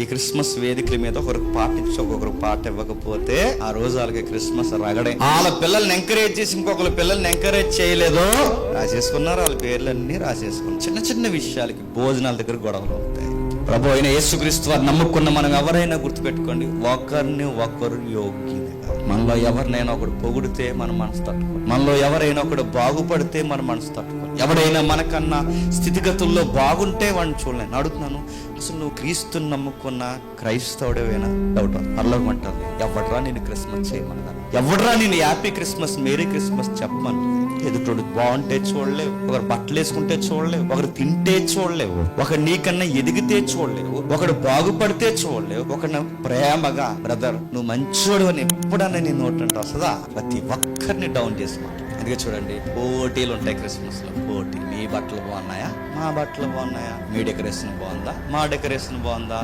ఈ క్రిస్మస్ వేదికల మీద ఒకరికి పాట ఇచ్చి ఒక్కొక్కరు పాట ఇవ్వకపోతే ఆ రోజు వాళ్ళకి క్రిస్మస్ రగడే. వాళ్ళ పిల్లల్ని ఎంకరేజ్ చేసి ఇంకొకరి పిల్లల్ని ఎంకరేజ్ చేయలేదు, రాసేసుకున్నారు, వాళ్ళ పేర్లన్నీ రాసేసుకున్నారు. చిన్న చిన్న విషయాలకి భోజనాల దగ్గర గొడవలు అవుతాయి. ప్రభు అయిన యేసుక్రీస్తు వారు నమ్ముకున్న మనం ఎవరైనా గుర్తుపెట్టుకోండి, ఒకరిని ఒకరు యోగ్యులుగా. మనలో ఎవరినైనా ఒకడు పొగిడితే మన మనసు తట్టుకోవాలి, మనలో ఎవరైనా ఒకడు బాగుపడితే మన మనసు తట్టుకోవాలి. ఎవడైనా మనకన్నా స్థితిగతుల్లో బాగుంటే వాడిని చూడలేను. అడుగుతున్నాను, అసలు నువ్వు క్రీస్తుని నమ్ముకున్న క్రైస్తవుడేనా? డౌట్ పర్లోమంటారు. ఎవడరా నేను క్రిస్మస్ చేయమన్నాను, ఎవడరా నేను హ్యాపీ క్రిస్మస్ మేరీ క్రిస్మస్ చెప్పమని. ఎదుటోడు బాగుంటే చూడలేవు, ఒకరు బట్టలు వేసుకుంటే చూడలేవు, ఒకరు తింటే చూడలేవు, ఒకరు నీకన్నా ఎదిగితే చూడలేవు, ఒకడు బాగుపడితే చూడలేవు, ఒకడు ప్రేమగా బ్రదర్ నువ్వు మంచోడు అని ఎప్పుడన్నా నీ నోటంటే వస్తుందా? ప్రతి ఒక్కరిని డౌన్ చేసి మాట. అందుకే చూడండి, పోటీలు ఉంటాయి క్రిస్మస్ లో. పోటీ, మీ బట్టలు బాగున్నాయా, మా బట్టలు బాగున్నాయా, మీ డెకరేషన్ బాగుందా, మా డెకరేషన్ బాగుందా.